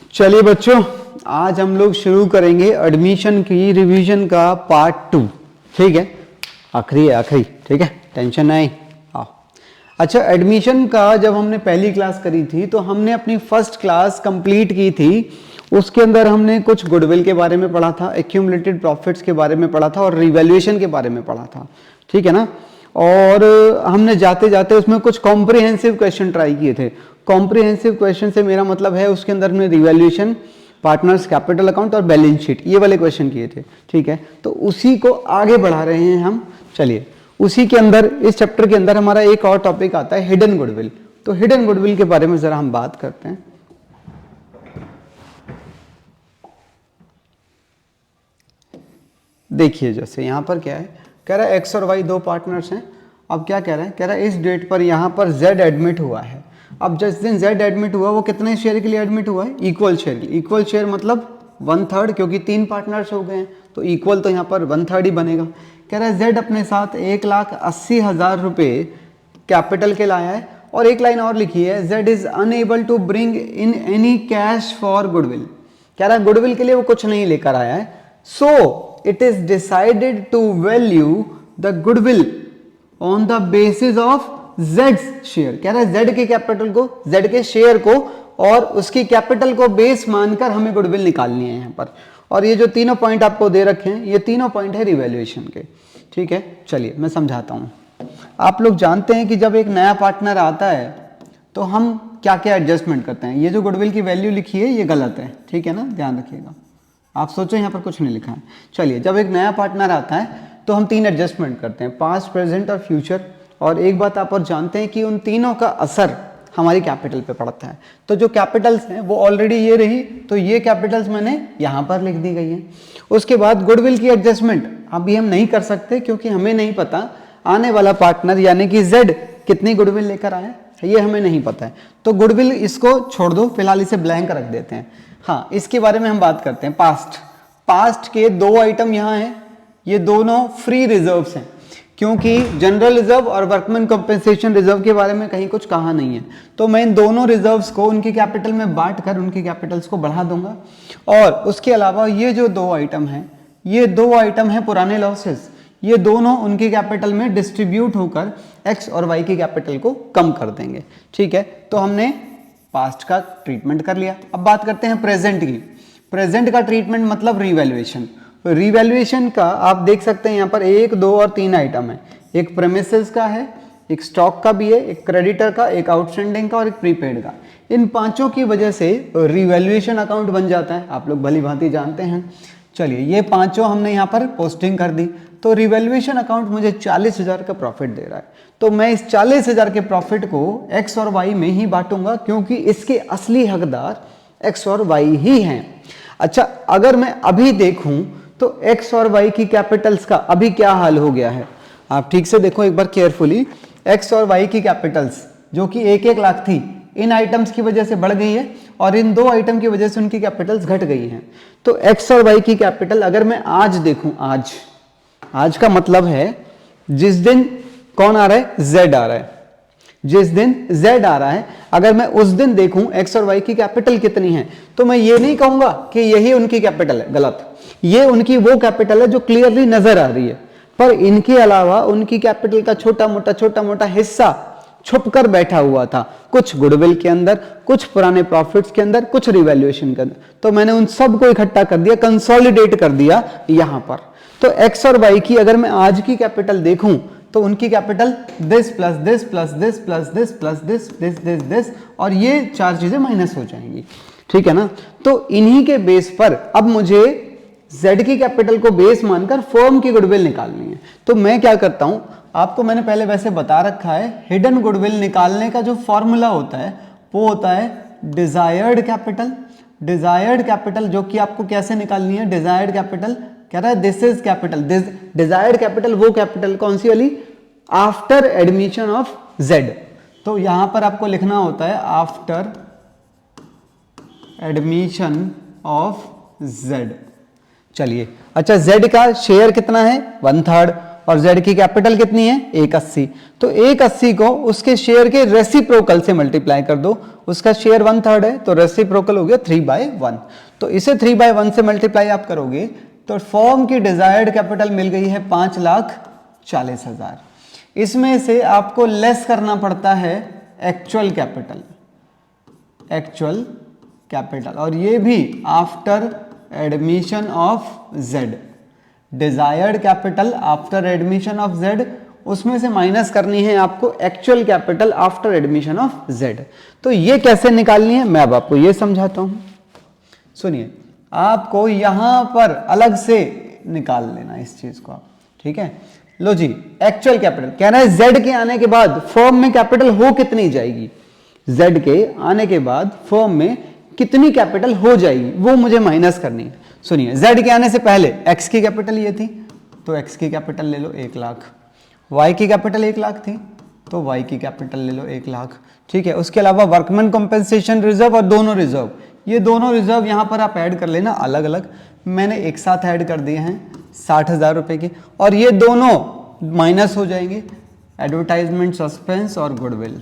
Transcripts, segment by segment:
चलिए बच्चों, आज हम लोग शुरू करेंगे एडमिशन की रिवीजन का पार्ट 2। ठीक है, आखिरी, ठीक है, टेंशन नहीं। आओ। अच्छा, एडमिशन का जब हमने पहली क्लास करी थी तो हमने अपनी फर्स्ट क्लास कंप्लीट की थी। उसके अंदर हमने कुछ गुडविल के बारे में पढ़ा था, एक्यूमुलेटेड प्रॉफिट्स के बारे में पढ़ा था और रिवैल्यूएशन के बारे में पढ़ा था। ठीक है ना। और हमने जाते जाते उसमें कुछ कॉम्प्रिहेंसिव क्वेश्चन ट्राई किए थे। कॉम्प्रिहेंसिव क्वेश्चन से मेरा मतलब है उसके अंदर हमने रिवैल्यूएशन, पार्टनर्स कैपिटल अकाउंट और बैलेंस शीट, ये वाले क्वेश्चन किए थे। ठीक है, तो उसी को आगे बढ़ा रहे हैं हम। चलिए, उसी के अंदर इस चैप्टर के अंदर हमारा एक और टॉपिक आता है हिडन गुडविल। तो हिडन गुडविल के बारे में जरा हम बात करते हैं। देखिए, जैसे यहां पर क्या है, कह रहा है एक्स और वाई दो पार्टनर्स हैं। अब क्या कह रहा है, कह रहा है इस डेट पर यहां पर जेड एडमिट हुआ है। अब जिस दिन जेड एडमिट हुआ वो कितने शेयर के लिए एडमिट हुआ है? इक्वल शेयर के लिए। इक्वल शेयर मतलब 1/3, क्योंकि 3 पार्टनर्स हो गए हैं तो इक्वल तो यहाँ पर 1/3 ही बनेगा। कह रहा है जेड अपने साथ 1,80,000 रुपये कैपिटल के लाया है। और एक लाइन और लिखी है, Z is unable to bring in any cash for goodwill. कह रहा है गुडविल के लिए वो कुछ नहीं लेकर आया है। सो it is decided to value the goodwill on the basis of Z's share। कह रहा है Z के कैपिटल को, Z के शेयर को और उसकी कैपिटल को बेस मानकर हमें गुडविल निकालनी है यहाँ पर। और ये जो तीनों पॉइंट आपको दे रखे हैं, ये तीनों पॉइंट है रिवैल्यूएशन के। ठीक है, चलिए मैं समझाता हूँ। आप लोग जानते हैं कि जब एक नया पार्टनर आता है तो हम क्या क्या एडजस्टमेंट करते हैं। ये जो गुडविल की वैल्यू लिखी है ये गलत है, ठीक है ना, ध्यान रखिएगा। आप सोचो यहाँ पर कुछ नहीं लिखा है। चलिए, जब एक नया पार्टनर आता है तो हम 3 एडजस्टमेंट करते हैं, पास्ट, प्रेजेंट और फ्यूचर। और एक बात आप और जानते हैं कि उन तीनों का असर हमारी कैपिटल पे पड़ता है। तो जो कैपिटल्स हैं वो ऑलरेडी ये रही, तो ये कैपिटल्स मैंने यहाँ पर लिख दी गई है। उसके बाद गुडविल की एडजस्टमेंट अभी हम नहीं कर सकते क्योंकि हमें नहीं पता आने वाला पार्टनर यानी कि जेड कितनी गुडविल लेकर आया, ये हमें नहीं पता है। तो गुडविल इसको छोड़ दो, फिलहाल इसे ब्लैंक रख देते हैं। हाँ, इसके बारे में हम बात करते हैं। पास्ट के 2 आइटम यहाँ हैं, ये दोनों फ्री रिजर्व्स हैं क्योंकि जनरल रिजर्व और वर्कमैन कंपनसेशन रिजर्व के बारे में कहीं कुछ कहा नहीं है। तो मैं इन दोनों रिजर्व्स को उनकी कैपिटल में बांट कर उनकी कैपिटल्स को बढ़ा दूंगा। और उसके अलावा ये जो 2 आइटम हैं, ये 2 आइटम हैं पुराने लॉसेस, ये दोनों उनकी कैपिटल में डिस्ट्रीब्यूट होकर एक्स और वाई की कैपिटल को कम कर देंगे। ठीक है, तो हमने पास्ट का ट्रीटमेंट कर लिया। अब बात करते हैं प्रेजेंट की। प्रेजेंट का ट्रीटमेंट मतलब रिवैल्यूएशन। रिवैल्यूएशन का आप देख सकते हैं यहाँ पर 1, 2 और 3 आइटम है। एक प्रेमिसेस का है, एक स्टॉक का भी है, एक क्रेडिटर का, एक आउटस्टैंडिंग का और एक प्रीपेड का। इन पांचों की वजह से रिवैल्यूएशन अकाउंट बन जाता है, आप लोग भली भांति जानते हैं। चलिए, ये पांचों हमने यहाँ पर पोस्टिंग कर दी। तो रिवैल्यूएशन अकाउंट मुझे 40,000 का प्रॉफिट दे रहा है, तो मैं इस 40,000 के प्रॉफिट को एक्स और वाई में ही बांटूंगा क्योंकि इसके असली हकदार एक्स और वाई ही हैं। अच्छा, अगर मैं अभी देखूं तो एक्स और वाई की कैपिटल्स का अभी क्या हाल हो गया है, आप ठीक से देखो एक बार केयरफुली। एक्स और वाई की कैपिटल्स जो कि 1-1 लाख थी, इन आइटम्स की वजह से बढ़ गई है और इन 2 आइटम की वजह से उनकी कैपिटल्स घट गई हैं। तो एक्स और वाई की कैपिटल अगर मैं आज देखूं, आज का मतलब है जिस दिन कौन आ रहा है, जेड आ रहा है। जिस दिन जेड आ रहा है, अगर मैं उस दिन देखूं एक्स और वाई की कैपिटल कितनी है, तो मैं ये नहीं कहूंगा कि यही उनकी कैपिटल है, गलत। ये उनकी वो कैपिटल है जो क्लियरली नजर आ रही है, पर इनके अलावा उनकी कैपिटल का छोटा मोटा हिस्सा छुप कर बैठा हुआ था, कुछ गुडविल के अंदर, कुछ पुराने प्रॉफिट्स के अंदर, कुछ रिवैल्यूएशन के अंदर। तो मैंने उन सबको इकट्ठा कर दिया, कंसोलिडेट कर दिया यहां पर। तो एक्स और वाई की अगर मैं आज की कैपिटल देखूं तो उनकी capital this plus this plus this plus this plus this this this this और ये 4 चीजें माइनस हो जाएंगी। ठीक है ना। तो इन्हीं के बेस पर अब मुझे Z की कैपिटल को बेस मानकर फर्म की गुडविल निकालनी है। तो मैं क्या करता हूं, आपको मैंने पहले वैसे बता रखा है, हिडन गुडविल निकालने का जो फॉर्मूला होता है वो होता है डिजायर्ड कैपिटल। डिजायर्ड कैपिटल जो कि आपको कैसे निकालनी है, डिजायर्ड कैपिटल कह रहा है this is capital. Desired capital वो कैपिटल कौन सी वाली, आफ्टर एडमिशन ऑफ जेड। तो यहां पर आपको लिखना होता है आफ्टर एडमिशन ऑफ जेड। चलिए, अच्छा जेड का शेयर कितना है, 1/3 और Z की कैपिटल कितनी है 180, तो 180 को उसके शेयर के रेसिप्रोकल से मल्टीप्लाई कर दो, उसका शेयर 1/3 है तो रेसिप्रोकल हो गया 3/1, तो इसे 3/1 से मल्टीप्लाई आप करोगे तो फर्म की डिजायर्ड कैपिटल मिल गई है 5,40,000। इसमें से आपको लेस करना पड़ता है एक्चुअल कैपिटल और ये भी after admission of Z, desired capital after admission of Z, उसमें से माइनस करनी है आपको actual capital after admission of Z। तो ये कैसे निकालनी है मैं अब आपको ये समझाता हूं। सुनिए, आपको यहां पर अलग से निकाल लेना इस चीज को आप, ठीक है। लो जी, एक्चुअल कैपिटल कह रहा है Z के आने के बाद फर्म में कैपिटल हो कितनी जाएगी, Z के आने के बाद फर्म में कितनी कैपिटल हो जाएगी वो मुझे माइनस करनी है। सुनिए, Z के आने से पहले X की कैपिटल ये थी तो X की कैपिटल ले लो 1 लाख, Y की कैपिटल 1 लाख थी तो Y की कैपिटल ले लो 1 लाख, ठीक है। उसके अलावा वर्कमैन कॉम्पेंसेशन रिजर्व और दोनों रिजर्व, ये दोनों रिजर्व यहां पर आप ऐड कर लेना अलग अलग, मैंने एक साथ ऐड कर दिए हैं 60,000 रुपए के, और ये दोनों माइनस हो जाएंगे, एडवर्टाइजमेंट सस्पेंस और गुडविल,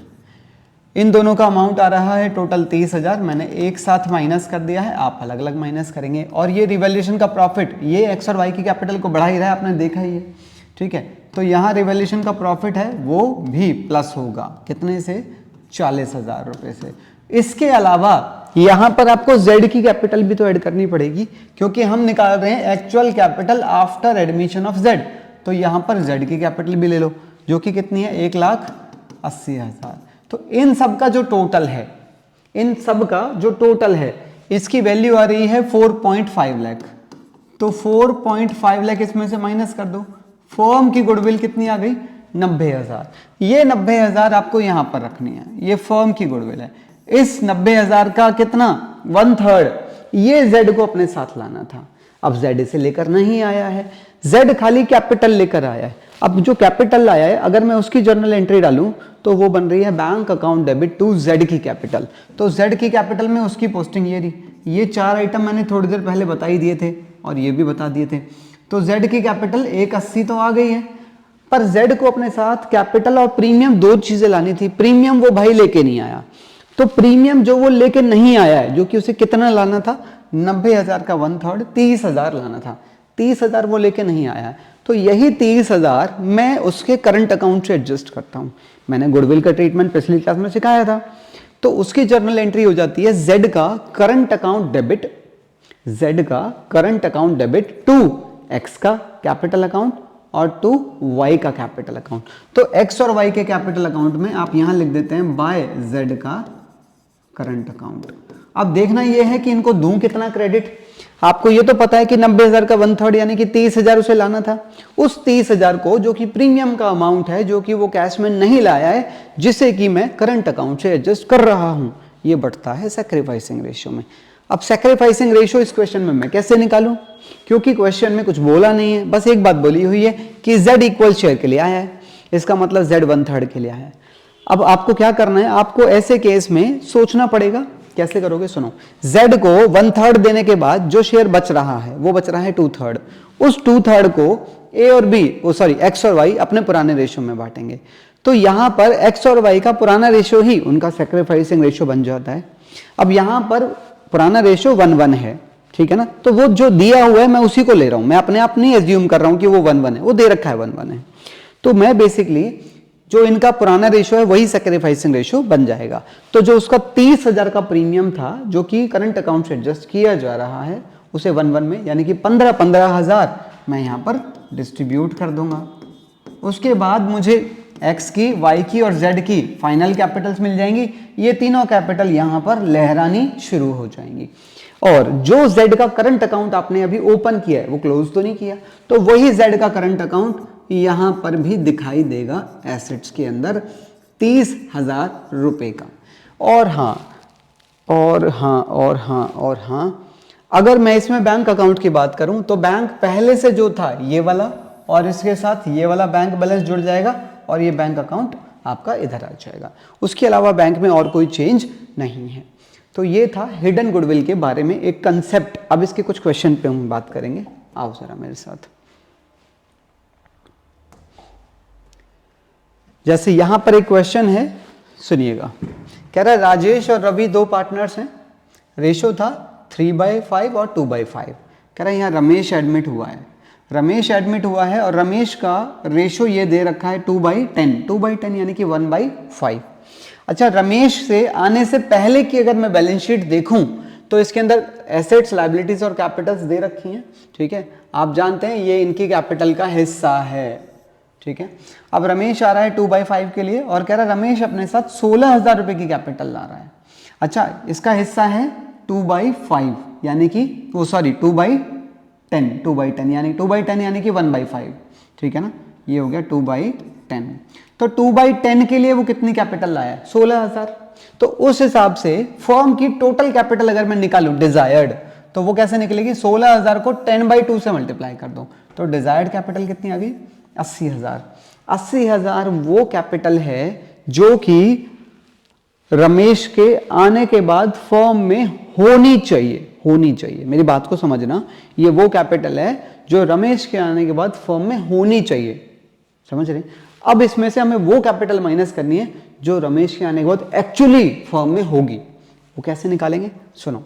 इन दोनों का अमाउंट आ रहा है टोटल 30,000, मैंने एक साथ माइनस कर दिया है, आप अलग अलग माइनस करेंगे। और ये रिवैल्यूएशन का प्रॉफिट, ये एक्स और वाई की कैपिटल को बढ़ा ही रहा है, आपने देखा ही है, ठीक है। तो यहाँ रिवैल्यूएशन का प्रॉफिट है वो भी प्लस होगा, कितने से 40,000 रुपए से। इसके अलावा यहाँ पर आपको Z की कैपिटल भी तो ऐड करनी पड़ेगी, क्योंकि हम निकाल रहे हैं actual capital after admission of Z, तो यहाँ पर Z की कैपिटल भी ले लो जो कि कितनी है 1,80,000। तो इन सब का जो टोटल है, इन सब का जो टोटल है, इसकी वैल्यू आ रही है 4.5 लाख, तो 4.5 लाख इसमें से माइनस कर दो, फर्म की गुडविल कितनी आ गई 90,000। ये 90,000 आपको यहां पर रखनी है, ये फर्म की गुडविल है। इस 90,000 का कितना 1/3 ये Z को अपने साथ लाना था, अब Z इसे लेकर नहीं आया है, Z खाली कैपिटल लेकर आया है। अब जो कैपिटल आया है अगर मैं उसकी जर्नल एंट्री डालूं तो वो बन रही है bank account debit to Z की कैपिटल, तो Z की कैपिटल में उसकी पोस्टिंग ये रही। ये 4 आइटम मैंने थोड़ी देर पहले बता ही दिए थे और ये भी बता दिए थे। तो Z की कैपिटल 180 तो आ गई है, पर Z को अपने साथ कैपिटल और प्रीमियम दो चीजें लानी थी। प्रीमियम वो भाई लेके नहीं आया, तो प्रीमियम जो वो लेके नहीं आया है, जो कि उसे कितना लाना था 90,000 का 1/3 30,000 लाना था, 30,000 वो लेके नहीं आया, तो यही 30,000 मैं उसके करंट अकाउंट से एडजस्ट करता हूं। मैंने गुडविल का ट्रीटमेंट पिछली क्लास में सिखाया था, तो उसकी जर्नल एंट्री हो जाती है Z का करंट अकाउंट डेबिट, Z का current account debit to X का कैपिटल अकाउंट और टू Y का कैपिटल अकाउंट। तो X और Y के कैपिटल अकाउंट में आप यहां लिख देते हैं बाय Z का करंट अकाउंट। अब देखना यह है कि इनको दूं कितना क्रेडिट। आपको ये तो पता है कि 90,000 का 1/3 यानी कि 30,000 उसे लाना था, उस 30,000 को जो कि प्रीमियम का अमाउंट है, जो कि वो कैश में नहीं लाया है, जिसे कि मैं करंट अकाउंट से एडजस्ट कर रहा हूं, ये बढ़ता है सैक्रिफाइसिंग रेशियो में। अब सैक्रिफाइसिंग रेशियो इस क्वेश्चन में मैं कैसे निकालूं, क्योंकि क्वेश्चन में कुछ बोला नहीं है, बस एक बात बोली हुई है कि Z इक्वल शेयर के लिए आया है, इसका मतलब Z 1/3 के लिए आया है। अब आपको क्या करना है, आपको ऐसे केस में सोचना पड़ेगा। कैसे करोगे सुनो, Z को 1/3 देने के बाद जो शेयर बच रहा है वो बच रहा है 2/3, उस 2/3 को A और B X और Y अपने पुराने रेशियो में बांटेंगे। तो यहां पर X और Y का पुराना रेशियो ही उनका सैक्रिफाइसिंग रेशियो बन जाता है। अब यहां पर पुराना रेशियो 1:1 है, ठीक है ना, तो वो जो दिया हुआ है मैं उसी को ले रहा हूं, मैं अपने आप नहीं एज्यूम कर रहा हूं कि वो 1:1 है, वो दे रखा है 1:1 है। तो मैं बेसिकली जो इनका पुराना रेशियो है वही सैक्रिफाइसिंग रेशियो बन जाएगा। तो जो उसका 30,000 का प्रीमियम था जो कि करंट अकाउंट से एडजस्ट किया जा रहा है, उसे 1:1 में यानी कि 15,000 मैं यहां पर डिस्ट्रीब्यूट कर दूंगा। उसके बाद मुझे X की, Y की और Z की फाइनल कैपिटल्स मिल जाएंगी। ये तीनों कैपिटल यहां पर लहरानी शुरू हो जाएंगी। और जो Z का करंट अकाउंट आपने अभी ओपन किया है वो क्लोज तो नहीं किया, तो वही Z का करंट अकाउंट यहां पर भी दिखाई देगा एसेट्स के अंदर 30,000 रुपए का। और हां, अगर मैं इसमें बैंक अकाउंट की बात करूं तो बैंक पहले से जो था ये वाला और इसके साथ ये वाला बैंक बैलेंस जुड़ जाएगा और ये बैंक अकाउंट आपका इधर आ जाएगा। उसके अलावा बैंक में और कोई चेंज नहीं है। तो ये था हिडन गुडविल के बारे में एक कंसेप्ट। अब इसके कुछ क्वेश्चन पे हम बात करेंगे, आओ जरा मेरे साथ। जैसे यहां पर एक क्वेश्चन है, सुनिएगा। कह रहा है राजेश और रवि दो पार्टनर्स हैं, रेशो था 3/5 और 2/5। कह रहा है यहाँ रमेश एडमिट हुआ है, रमेश एडमिट हुआ है और रमेश का रेशो ये दे रखा है 2/10, 2/10 यानी कि 1/5। अच्छा, रमेश से आने से पहले की अगर मैं बैलेंस शीट देखूं तो इसके अंदर एसेट्स, लायबिलिटीज और कैपिटल्स दे रखी हैं, ठीक है। आप जानते हैं ये इनकी कैपिटल का हिस्सा है, ठीक है। अब रमेश आ रहा है 2/5 के लिए और कह रहा है रमेश अपने साथ 16,000 रुपए की कैपिटल ला रहा है। अच्छा, इसका हिस्सा है 2/5 यानी कि 2/10 यानी 2/10 यानी कि 1/5, ठीक है ना। ये हो गया 2/10। तो 2/10 के लिए वो कितनी कैपिटल लाया है? 16,000। तो उस हिसाब से फर्म की टोटल कैपिटल अगर मैं निकालूं डिजायर्ड, तो वो कैसे निकलेगी? 16,000 को 10/2 से मल्टीप्लाई कर दो तो डिजायर्ड कैपिटल कितनी आ गई? 80,000। 80,000 वो कैपिटल है जो कि रमेश के आने के बाद फर्म में होनी चाहिए, होनी चाहिए। मेरी बात को समझना, ये वो कैपिटल है जो रमेश के आने के बाद फर्म में होनी चाहिए, समझ रहे? अब इसमें से हमें वो कैपिटल माइनस करनी है जो रमेश के आने के बाद एक्चुअली फर्म में होगी। वो कैसे निकालेंगे? सुनो।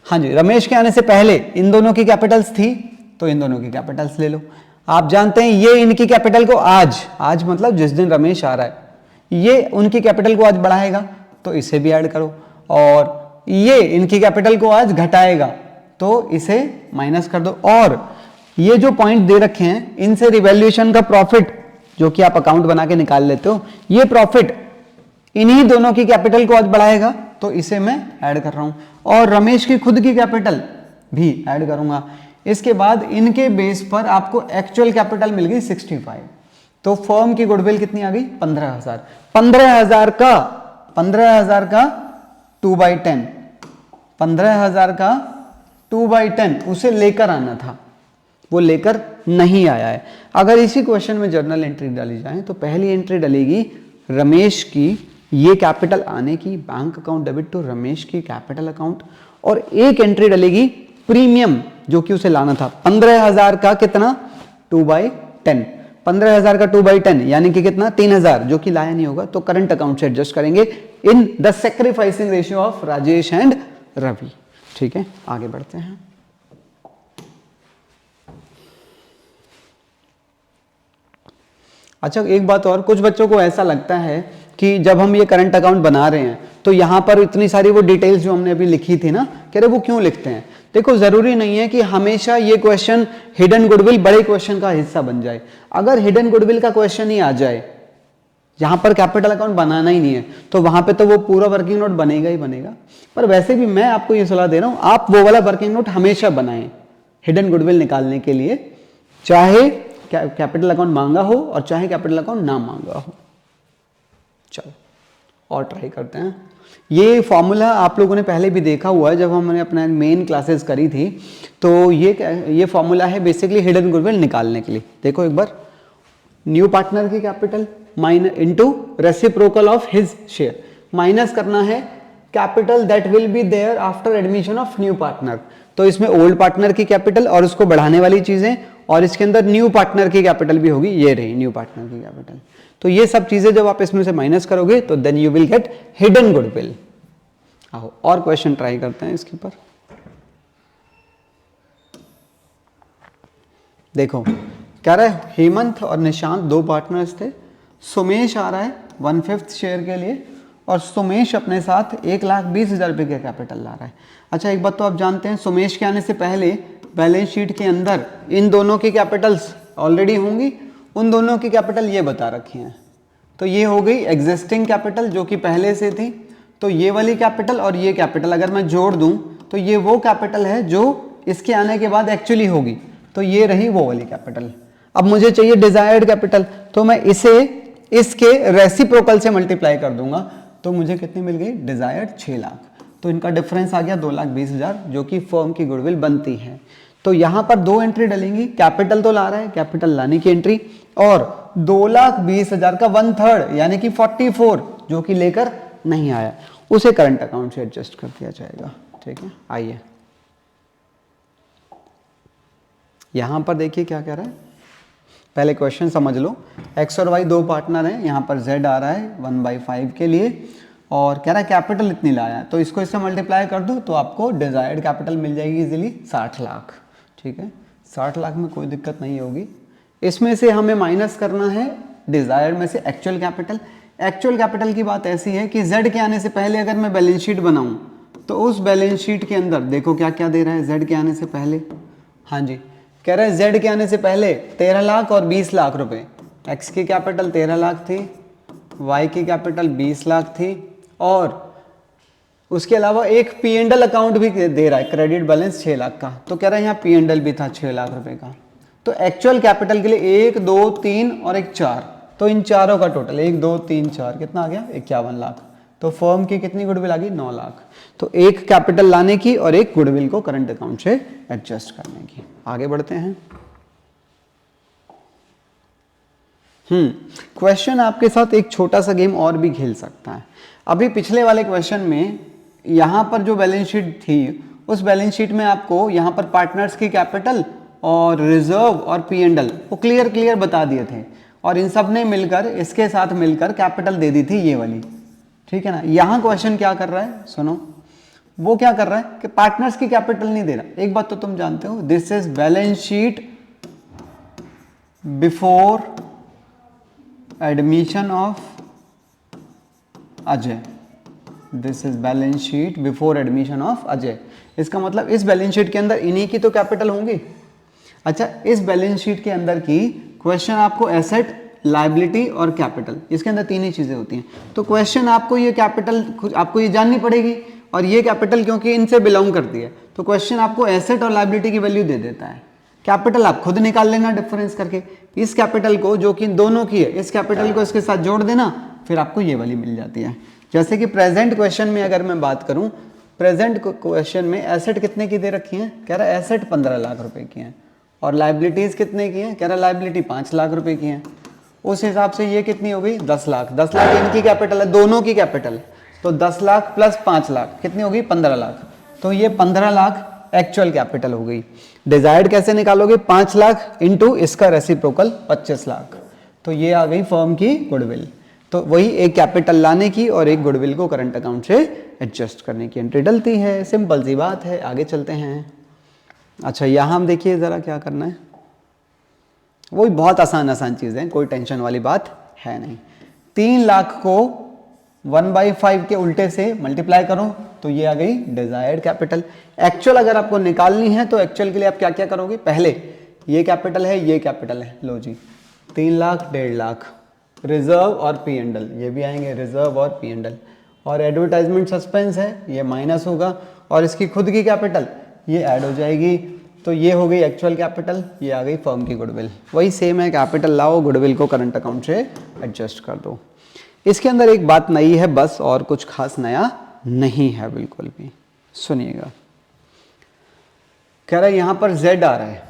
हाँ जी, रमेश के आने से पहले इन दोनों की कैपिटल्स थी तो इन दोनों की कैपिटल्स ले लो। आप जानते हैं ये इनकी कैपिटल को आज मतलब जिस दिन रमेश आ रहा है, ये उनकी कैपिटल को आज बढ़ाएगा तो इसे भी ऐड करो, और ये इनकी कैपिटल को आज घटाएगा तो इसे माइनस कर दो। और ये जो पॉइंट दे रखे हैं इनसे रिवैल्यूएशन का प्रॉफिट जो कि आप अकाउंट बना के निकाल लेते हो, ये प्रॉफिट इन्हीं दोनों की कैपिटल को आज बढ़ाएगा तो इसे मैं ऐड कर रहा हूं, और रमेश की खुद की कैपिटल भी ऐड करूंगा। इसके बाद इनके बेस पर आपको एक्चुअल कैपिटल मिल गई 65। तो फर्म की गुडविल कितनी आ गई? 15,000। 15,000 का 2/10, 15,000 का 2/10 उसे लेकर आना था, वो लेकर नहीं आया है। अगर इसी क्वेश्चन में जर्नल एंट्री डाली जाए तो पहली एंट्री डलेगी रमेश की ये कैपिटल आने की, bank account debit to Ramesh की कैपिटल अकाउंट, और एक एंट्री डलेगी प्रीमियम जो कि उसे लाना था 15,000 का कितना? 2/10। 15,000 का 2/10 यानी कि कितना? 3,000, जो कि लाया नहीं होगा तो करंट अकाउंट से एडजस्ट करेंगे in the sacrificing ratio of Rajesh and Ravi. ठीक है, आगे बढ़ते हैं। अच्छा, एक बात और, कुछ बच्चों को ऐसा लगता है कि जब हम ये करंट अकाउंट बना रहे हैं तो यहां पर इतनी सारी वो डिटेल्स जो हमने अभी लिखी थी ना, कह रहे वो क्यों लिखते हैं? देखो, जरूरी नहीं है कि हमेशा ये क्वेश्चन हिडन गुडविल बड़े क्वेश्चन का हिस्सा बन जाए। अगर हिडन गुडविल का क्वेश्चन ही आ जाए, यहां पर कैपिटल अकाउंट बनाना ही नहीं है, तो वहां पे तो वो पूरा वर्किंग नोट बनेगा ही बनेगा। पर वैसे भी मैं आपको ये सलाह दे रहा हूं, आप वो वाला वर्किंग नोट हमेशा बनाएं हिडन गुडविल निकालने के लिए, चाहे कैपिटल अकाउंट मांगा हो और चाहे कैपिटल अकाउंट ना मांगा हो। चलो और ट्राई करते हैं। ये फॉर्मूला आप लोगों ने पहले भी देखा हुआ है जब हमने अपना मेन क्लासेस करी थी। तो ये फॉर्मूला है बेसिकली हिडन गुडविल निकालने के लिए। देखो एक बार, न्यू पार्टनर की capital minus into reciprocal of his share, minus करना है capital that will be there after admission of new partner. तो इसमें ओल्ड पार्टनर की कैपिटल और उसको बढ़ाने वाली चीजें, और इसके अंदर न्यू पार्टनर की कैपिटल भी होगी, ये रही न्यू पार्टनर की कैपिटल। तो ये सब चीजें जब आप इसमें से माइनस करोगे तो then you will get hidden goodwill. आओ और क्वेश्चन ट्राई करते हैं इसके ऊपर। देखो, कह रहा है हेमंत और निशांत दो पार्टनर्स थे। सुमेश आ रहा है 1/5 शेयर के लिए और सुमेश अपने साथ 1,20,000 रुपये का कैपिटल ला रहा है। अच्छा, एक बात तो आप जानते हैं, सुमेश के आने से पहले बैलेंस शीट के अंदर इन दोनों की कैपिटल्स ऑलरेडी होंगी, उन दोनों की कैपिटल ये बता रखी हैं। तो ये हो गई एग्जिस्टिंग कैपिटल जो कि पहले से थी। तो ये वाली कैपिटल और ये कैपिटल अगर मैं जोड़ दूं तो ये वो कैपिटल है जो इसके आने के बाद एक्चुअली होगी। तो ये रही वो वाली कैपिटल। अब मुझे चाहिए डिजायर्ड कैपिटल, तो मैं इसे इसके रेसिप्रोकल से मल्टीप्लाई कर दूंगा तो मुझे कितनी मिल गई? डिजायर्ड 6 लाख। तो इनका डिफरेंस आ गया 2,20,000 जो कि फर्म की गुडविल बनती है। तो यहां पर दो एंट्री डलेंगी, कैपिटल तो ला रहा है, कैपिटल लाने की एंट्री, और 2,20,000 का 1/3 यानी कि 44 जो कि लेकर नहीं आया, उसे करंट अकाउंट से एडजस्ट कर दिया जाएगा। ठीक है, आइए यहां पर देखिए क्या कह रहा है। पहले क्वेश्चन समझ लो। x और y दो पार्टनर हैं, यहाँ पर z आ रहा है 1/5 के लिए और कह रहा है कैपिटल इतनी लाया है, तो इसको इससे मल्टीप्लाई कर दो तो आपको डिजायर्ड कैपिटल मिल जाएगी इजीली 60 लाख। ठीक है, 60 लाख में कोई दिक्कत नहीं होगी। इसमें से हमें माइनस करना है डिजायर्ड में से एक्चुअल कैपिटल। एक्चुअल कैपिटल की बात ऐसी है कि z के आने से पहले अगर मैं बैलेंस शीट बनाऊं तो उस बैलेंस शीट के अंदर देखो क्या क्या दे रहा है z के आने से पहले। हाँ जी, कह रहा है z के आने से पहले 13 लाख और 20 लाख रुपए। x की कैपिटल 13 लाख थी, y की कैपिटल 20 लाख थी और उसके अलावा एक P&L अकाउंट भी दे रहा है, क्रेडिट बैलेंस 6 लाख का। तो कह रहा है यहाँ P&L भी था 6 लाख रुपए का। तो एक्चुअल कैपिटल के लिए 1 2 3 और एक 4, तो इन चारों का टोटल 1 2 3 4 कितना आ गया 51 लाख। तो फर्म की कितनी गुडविल आ गई 9 लाख। तो एक कैपिटल लाने की और एक गुडविल को करंट अकाउंट से एडजस्ट करने की। आगे बढ़ते हैं। क्वेश्चन आपके साथ एक छोटा सा गेम और भी खेल सकता है। अभी पिछले वाले क्वेश्चन में यहाँ पर जो बैलेंस शीट थी उस बैलेंस शीट में आपको यहाँ पर पार्टनर्स की कैपिटल और रिजर्व और P&L वो क्लियर बता दिए थे और इन सब ने मिलकर इसके साथ मिलकर कैपिटल दे दी थी ये वाली। ठीक है ना, यहाँ क्वेश्चन क्या कर रहा है सुनो, वो क्या कर रहा है कि पार्टनर्स की कैपिटल नहीं दे रहा। एक बात तो तुम जानते हो, this is balance sheet before admission of Ajay. This is balance sheet before admission of Ajay. इसका मतलब इस बैलेंस शीट के अंदर इन्हीं की तो कैपिटल होंगी। अच्छा, इस बैलेंस शीट के अंदर की क्वेश्चन आपको एसेट, लायबिलिटी और कैपिटल, इसके अंदर तीन ही चीजें होती हैं। तो क्वेश्चन आपको ये कैपिटल आपको ये जाननी पड़ेगी और ये कैपिटल क्योंकि इनसे बिलोंग करती है तो क्वेश्चन आपको एसेट और लायबिलिटी की वैल्यू दे देता है। कैपिटल आप खुद निकाल लेना डिफरेंस करके, इस कैपिटल को जो कि दोनों की है इस कैपिटल को इसके साथ जोड़ देना, फिर आपको ये वाली मिल जाती है। जैसे कि प्रेजेंट क्वेश्चन में अगर मैं बात करूं, प्रेजेंट क्वेश्चन में एसेट कितने की दे रखी है, कह रहा है एसेट 15 लाख रुपए की है और लायबिलिटीज कितने की है, कह रहा है लायबिलिटी 5 लाख रुपए की है। उस हिसाब से ये कितनी हो गई 10 लाख। 10 लाख इनकी कैपिटल है, दोनों की कैपिटल, तो 10 लाख प्लस 5 लाख कितनी होगी 15 लाख। तो ये 15 लाख एक्चुअल कैपिटल हो गई। डिजायर्ड कैसे निकालोगे, 5 लाख इंटू इसका रेसिप्रोकल 25 लाख, तो ये आ गई फर्म की गुडविल। तो वही एक कैपिटल लाने की और एक गुडविल को करंट अकाउंट से एडजस्ट करने की एंट्री डलती है। सिंपल सी बात है, आगे चलते हैं। अच्छा, यहाँ हम देखिए जरा क्या करना है, वो बहुत आसान चीज़ है, कोई टेंशन वाली बात है नहीं। 3 लाख को 1/5 के उल्टे से मल्टीप्लाई करो तो ये आ गई डिजायर्ड कैपिटल। एक्चुअल अगर आपको निकालनी है तो एक्चुअल के लिए आप क्या क्या करोगे, पहले ये कैपिटल है ये कैपिटल है, लो जी 3 लाख 1.5 लाख, रिजर्व और P&L ये भी आएंगे, रिजर्व और P&L, और एडवर्टाइजमेंट सस्पेंस है ये माइनस होगा और इसकी खुद की कैपिटल ये ऐड हो जाएगी। तो ये हो गई एक्चुअल कैपिटल, ये आ गई फर्म की गुडविल। वही सेम है, कैपिटल लाओ गुडविल को करंट अकाउंट से एडजस्ट कर दो। इसके अंदर एक बात नई है बस, और कुछ खास नया नहीं है बिल्कुल भी। सुनिएगा, कह रहा है यहां पर Z आ रहा है,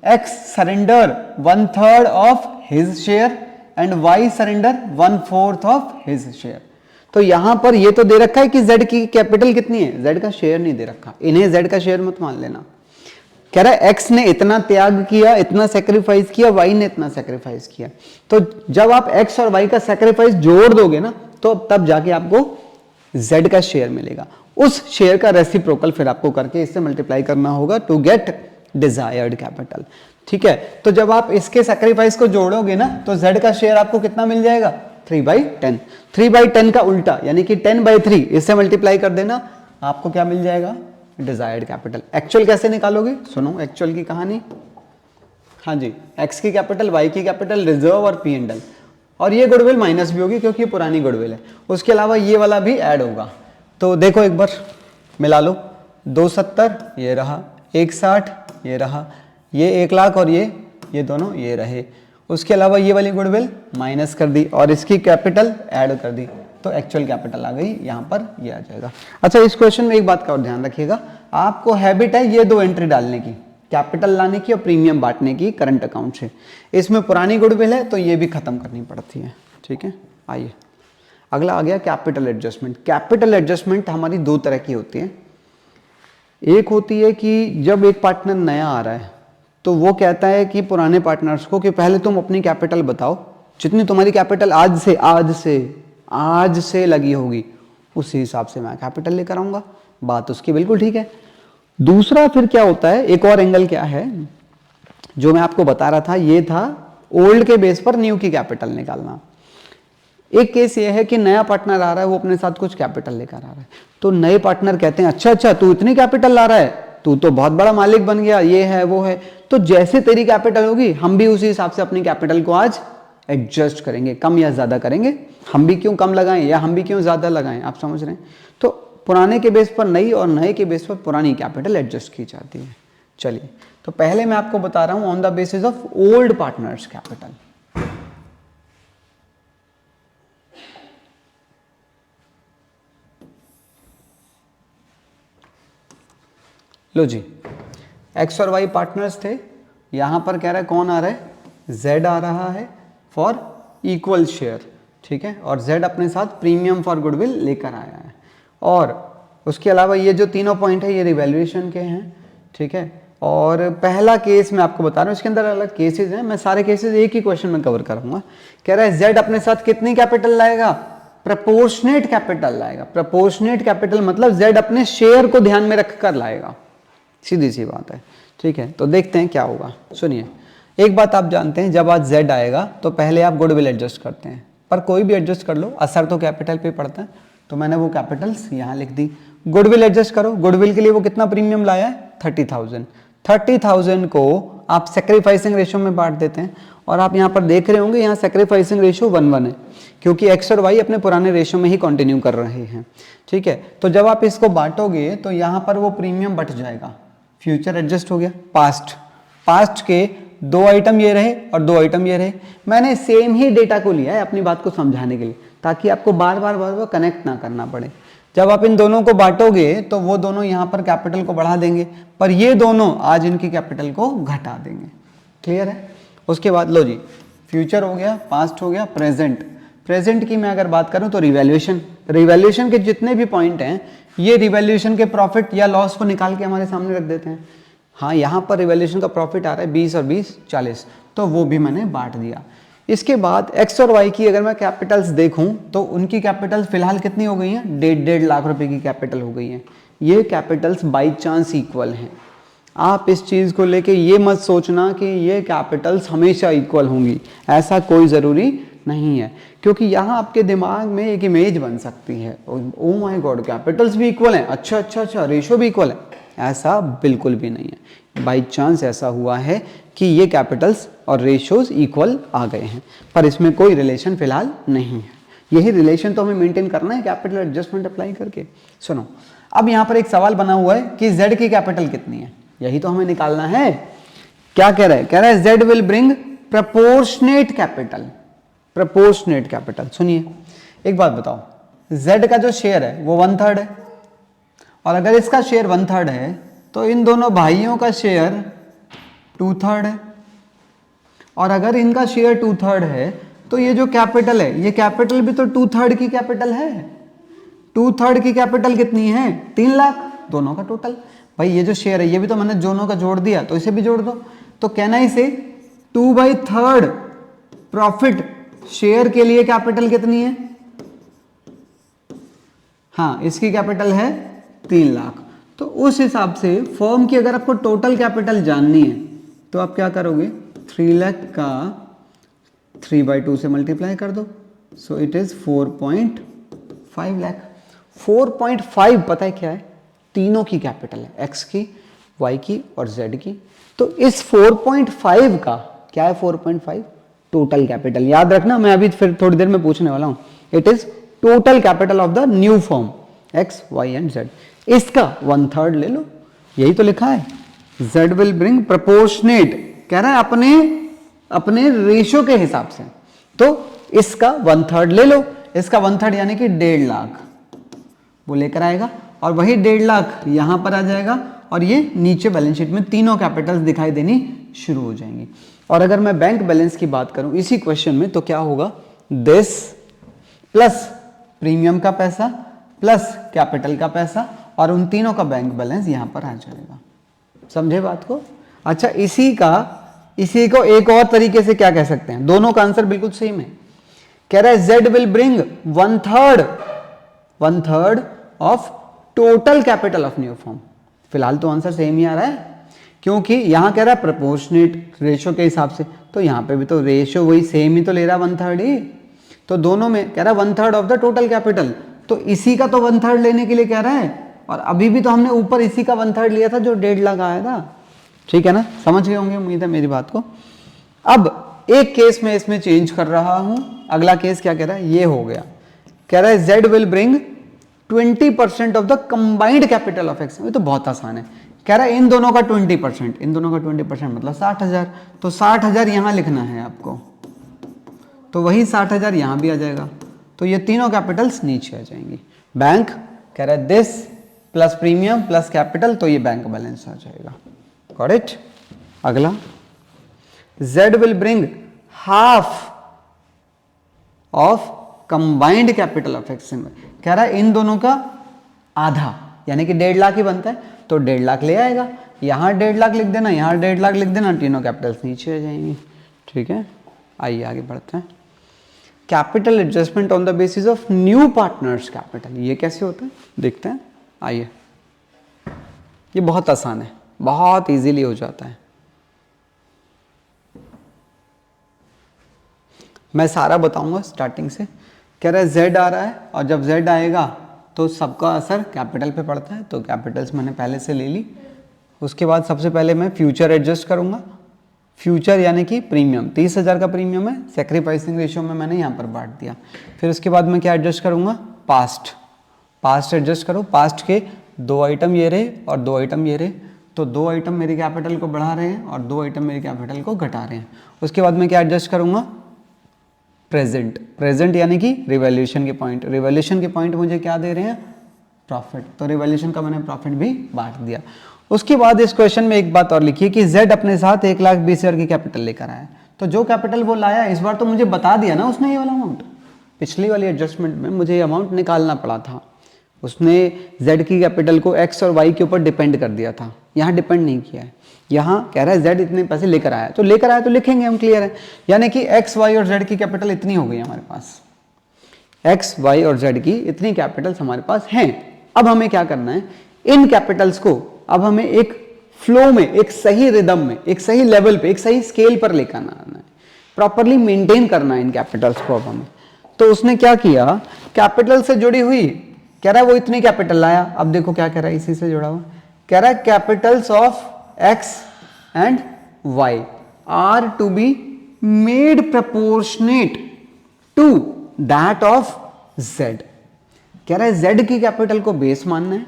X surrender 1/3 of his share and Y surrender 1/4 of his share. तो यहां पर ये तो दे रखा है कि Z की कैपिटल कितनी है, Z का शेयर नहीं दे रखा, इन्हें Z का शेयर मत मान लेना। कह रहा है X ने इतना त्याग किया, इतना सेक्रीफाइस किया, Y ने इतना सेक्रीफाइस किया। तो जब आप X और Y का सेक्रीफाइस जोड़ दोगे ना तो तब जाके आपको Z का शेयर मिलेगा। उस शेयर का रेसिप्रोकल फिर आपको करके इससे मल्टीप्लाई करना होगा टू गेट डिजायर्ड कैपिटल। ठीक है, तो जब आप इसके सेक्रीफाइस को जोड़ोगे ना तो Z का शेयर आपको कितना मिल जाएगा 3/10। 3/10 का उल्टा यानी कि 10/3 इससे मल्टीप्लाई कर देना, आपको क्या मिल जाएगा डिजायर्ड कैपिटल। एक्चुअल कैसे निकालोगे, सुनो एक्चुअल की कहानी। हाँ जी, X की कैपिटल, Y की कैपिटल, रिजर्व और P&L, और ये गुडविल माइनस भी होगी क्योंकि ये पुरानी गुडविल है। उसके अलावा ये वाला भी ऐड होगा। तो देखो एक बार मिला लो, 270 ये रहा, 160 ये रहा, ये 1 लाख और ये दोनों ये रहे। उसके अलावा ये वाली गुडविल माइनस कर दी और इसकी कैपिटल ऐड कर दी, तो एक्चुअल कैपिटल आ गई, यहाँ पर ये आ जाएगा। अच्छा, इस क्वेश्चन में एक बात का और ध्यान रखिएगा, आपको हैबिट है ये 2 एंट्री डालने की, कैपिटल लाने की और प्रीमियम बांटने की करंट अकाउंट से। इसमें पुरानी गुडविल है तो ये भी खत्म करनी पड़ती है। ठीक है, आइए अगला आ गया कैपिटल एडजस्टमेंट। कैपिटल एडजस्टमेंट हमारी 2 तरह की होती है। एक होती है कि जब एक पार्टनर नया आ रहा है तो वो कहता है कि पुराने पार्टनर्स को कि पहले तुम अपनी कैपिटल बताओ, जितनी तुम्हारी कैपिटल आज से लगी होगी उसी हिसाब से मैं कैपिटल लेकर आऊंगा। बात उसकी बिल्कुल ठीक है। दूसरा फिर क्या होता है, एक और एंगल क्या है जो मैं आपको बता रहा था, ये था ओल्ड के बेस पर न्यू की कैपिटल निकालना। एक केस ये है कि नया पार्टनर आ रहा है, वो अपने साथ कुछ कैपिटल लेकर आ रहा है, तो नए पार्टनर कहते हैं अच्छा तू इतनी कैपिटल ला रहा है, तू तो बहुत बड़ा मालिक बन गया, ये है वो है, तो जैसे तेरी कैपिटल होगी हम भी उसी हिसाब से अपनी कैपिटल को आज एडजस्ट करेंगे, कम या ज्यादा करेंगे। हम भी क्यों कम लगाएं या हम भी क्यों ज्यादा लगाएं, आप समझ रहे हैं। तो पुराने के बेस पर नई और नए के बेस पर पुरानी कैपिटल एडजस्ट की जाती है। चलिए, तो पहले मैं आपको बता रहा हूं on the basis of old partners capital. लो जी, एक्स और वाई पार्टनर्स थे, यहां पर कह रहा है कौन आ रहा है, जेड आ रहा है फॉर इक्वल शेयर, ठीक है, और जेड अपने साथ प्रीमियम फॉर गुडविल लेकर आया है। और उसके अलावा ये जो तीनों पॉइंट है ये रिवैल्यूएशन के हैं, ठीक है। और पहला केस मैं आपको बता रहा हूँ, इसके अंदर अलग केसेस हैं, मैं सारे केसेस एक ही क्वेश्चन में कवर करूंगा। कह रहा है जेड अपने साथ कितनी कैपिटल लाएगा, प्रपोर्शनेट कैपिटल लाएगा। प्रपोर्शनेट कैपिटल मतलब जेड अपने शेयर को ध्यान में रखकर लाएगा, सीधी सी बात है, ठीक है। तो देखते हैं क्या होगा। सुनिए, एक बात आप जानते हैं, जब आज जेड आएगा तो पहले आप गुडविल एडजस्ट करते हैं, पर कोई भी एडजस्ट कर लो, असर तो कैपिटल पे पड़ता है, तो मैंने वो कैपिटल्स यहाँ लिख दी। गुडविल एडजस्ट करो, गुडविल के लिए वो कितना प्रीमियम लाया है, 30,000। 30,000 को आप सेक्रीफाइसिंग रेशियो में बांट देते हैं, और आप यहाँ पर देख रहे होंगे यहाँ सेक्रीफाइसिंग रेशियो 1:1 है, क्योंकि एक्स और वाई अपने पुराने रेशियो में ही कंटिन्यू कर रहे हैं, ठीक है। तो जब आप इसको बांटोगे तो यहाँ पर वो प्रीमियम बट जाएगा, फ्यूचर एडजस्ट हो गया, पास्ट के 2 आइटम ये रहे और 2 आइटम ये रहे। मैंने सेम ही डेटा को लिया है अपनी बात को समझाने के लिए, ताकि आपको बार बार कनेक्ट ना करना पड़े। जब आप इन दोनों को बांटोगे तो वो दोनों यहाँ पर कैपिटल को बढ़ा देंगे, पर ये दोनों आज इनकी कैपिटल को घटा देंगे। क्लियर है। उसके बाद लो जी, फ्यूचर हो गया, पास्ट हो गया, प्रेजेंट की मैं अगर बात करूं तो रिवैल्यूएशन के जितने भी पॉइंट हैं ये रिवैल्यूएशन के प्रॉफिट या लॉस को निकाल के हमारे सामने रख देते हैं। हाँ, यहाँ पर रिवैल्यूएशन का प्रॉफिट आ रहा है 20 और 20 40, तो वो भी मैंने बांट दिया। इसके बाद एक्स और वाई की अगर मैं कैपिटल्स देखूं तो उनकी कैपिटल्स फिलहाल कितनी हो गई हैं, 1.5 लाख रुपए की कैपिटल हो गई है। ये कैपिटल्स बाई चांस इक्वल हैं। आप इस चीज़ को लेके ये मत सोचना कि ये कैपिटल्स हमेशा इक्वल होंगी, ऐसा कोई ज़रूरी नहीं है, क्योंकि यहाँ आपके दिमाग में एक इमेज बन सकती है, ओ माय गॉड कैपिटल्स भी इक्वल हैं, अच्छा रेशियो भी इक्वल है। ऐसा बिल्कुल भी नहीं है। बाई चांस ऐसा हुआ है कि ये कैपिटल्स और रेशियोज इक्वल आ गए हैं, पर इसमें कोई रिलेशन फिलहाल नहीं है। यही रिलेशन तो हमें मेंटेन करना है कैपिटल एडजस्टमेंट अप्लाई करके। सुनो, अब यहाँ पर एक सवाल बना हुआ है कि जेड की कैपिटल कितनी है, यही तो हमें निकालना है। क्या कह रहा है Z will bring proportionate capital. सुनिए, एक बात बताओ, जेड का जो शेयर है वो 1/3 है, और अगर इसका शेयर 1/3 है तो इन दोनों भाइयों का शेयर 2/3 है, और अगर इनका शेयर 2/3 है तो ये जो कैपिटल है, ये कैपिटल भी तो 2/3 की कैपिटल है। 2/3 की कैपिटल कितनी है, 3 लाख, दोनों का टोटल। भाई ये जो शेयर है ये भी तो मैंने दोनों का जोड़ दिया, तो इसे भी जोड़ दो। तो कहना इसे 2/3 प्रॉफिट शेयर के लिए कैपिटल कितनी है, हाँ इसकी कैपिटल है 3 लाख। तो उस हिसाब से फर्म की अगर आपको टोटल कैपिटल जाननी है तो आप क्या करोगे, 3 लाख का 3/2 से मल्टीप्लाई कर दो, सो इट इज 4.5 लाख। 4.5 पता है क्या है, तीनों की कैपिटल है, एक्स की, वाई की और जेड की। तो इस 4.5 का क्या है, 4.5 टोटल कैपिटल। याद रखना, मैं अभी फिर थोड़ी देर में पूछने वाला हूं। It is total capital of the new firm X Y and Z. इसका 1/3 ले लो, यही तो लिखा है, जेड विल ब्रिंग प्रपोर्शनेट, कह रहा है अपने रेशियो के हिसाब से। तो इसका 1/3 ले लो, इसका 1/3 यानी कि 1.5 लाख वो लेकर आएगा, और वही 1.5 लाख यहां पर आ जाएगा, और ये नीचे बैलेंस शीट में तीनों कैपिटल्स दिखाई देनी शुरू हो जाएंगी। और अगर मैं बैंक बैलेंस की बात करूं इसी क्वेश्चन में, तो क्या होगा, दिस प्लस प्रीमियम का पैसा प्लस कैपिटल का पैसा, और उन तीनों का बैंक बैलेंस यहां पर आ जाएगा। समझे बात को। अच्छा इसी को एक और तरीके से क्या कह सकते हैं, दोनों का आंसर बिल्कुल सेम है। कह रहा है Z will bring 1/3 of total capital of new form. फिलहाल तो आंसर सेम ही आ रहा है, क्योंकि यहां कह रहा है प्रोपोर्शनेट रेशो के हिसाब से, तो यहां पे भी तो रेशो वही सेम ही तो ले रहा है 1/3 ही, तो दोनों में कह रहा है 1/3 ऑफ द टोटल कैपिटल, तो इसी का तो 1/3 लेने के लिए कह रहा है, और अभी भी तो हमने ऊपर इसी का 1/3 लिया था जो 1.5 लाख आया था। ठीक है ना, समझ गए होंगे उम्मीद है मेरी बात को। अब एक केस में इसमें चेंज कर रहा हूं, अगला केस क्या कह रहा है, ये हो गया, कह रहा है Z will bring 20% of the combined capital of x. ये तो बहुत आसान है, कह रहा है इन दोनों का 20%, इन दोनों का 20% मतलब 60,000, तो 60,000 यहां लिखना है आपको, तो वही 60,000 यहां भी आ जाएगा, तो ये तीनों कैपिटल्स नीचे आ जाएंगी। बैंक कह रहा है this plus premium plus capital, तो ये बैंक बैलेंस आ जाएगा। Got it. अगला Z will bring half of combined capital of x. कह रहा है इन दोनों का आधा, यानी कि 1.5 लाख ही बनता है, तो 1.5 लाख ले आएगा, यहां 1.5 लाख लिख देना, यहां 1.5 लाख लिख देना, तीनों कैपिटल्स नीचे आ जाएंगी। ठीक है, आइए आगे बढ़ते हैं। Capital adjustment on the basis of new partners capital, ये कैसे होता है देखते हैं। आइए, ये बहुत आसान है, बहुत इजीली हो जाता है। मैं सारा बताऊंगा स्टार्टिंग से। कह रहा है Z आ रहा है, और जब Z आएगा तो सबका असर कैपिटल पे पड़ता है, तो कैपिटल्स मैंने पहले से ले ली। उसके बाद सबसे पहले मैं फ्यूचर एडजस्ट करूंगा, फ्यूचर यानी कि प्रीमियम, 30,000 का प्रीमियम है, सेक्रीफाइसिंग रेशियो में मैंने यहाँ पर बांट दिया। फिर उसके बाद मैं क्या एडजस्ट करूँगा, पास्ट एडजस्ट करो, पास्ट के 2 आइटम ये रहे और 2 आइटम ये रहे, तो 2 आइटम मेरी कैपिटल को बढ़ा रहे हैं और 2 आइटम मेरी कैपिटल को घटा रहे हैं। उसके बाद मैं क्या एडजस्ट करूँगा, प्रेजेंट यानी कि रिवैल्यूएशन के पॉइंट, रिवैल्यूएशन के पॉइंट मुझे क्या दे रहे हैं, प्रॉफिट, तो रिवैल्यूएशन का मैंने प्रॉफिट भी बांट दिया। उसके बाद इस क्वेश्चन में एक बात और लिखी है कि Z अपने साथ 1,20,000 की कैपिटल लेकर आया, तो जो कैपिटल वो लाया इस बार तो मुझे बता दिया ना उसने ये वाला अमाउंट, पिछली वाली एडजस्टमेंट में मुझे ये अमाउंट निकालना पड़ा था, उसने Z की कैपिटल को X और Y के ऊपर डिपेंड कर दिया था, यहाँ डिपेंड नहीं किया है। यहाँ कह रहा है Z इतने पैसे लेकर आया, तो लेकर आया तो लिखेंगे हम, क्लियर है, यानी कि X, Y और Z की कैपिटल इतनी हो गई हमारे पास, X, Y और Z की इतनी कैपिटल्स हमारे पास हैं। अब हमें क्या करना है, इन कैपिटल्स को अब हमें एक फ्लो में, एक सही रिदम में, एक सही लेवल पे, एक सही स्केल पर लेकर आना है, प्रॉपरली मेंटेन करना है इन कैपिटल्स को अब हमें। तो उसने क्या किया, कैपिटल से जुड़ी हुई, कह रहा है वो इतनी कैपिटल लाया, अब देखो क्या कह रहा है इसी से जुड़ा हुआ, कह रहा है capitals of X and Y are to be made proportionate to that of Z। कह रहा है Z की कैपिटल को बेस मानना है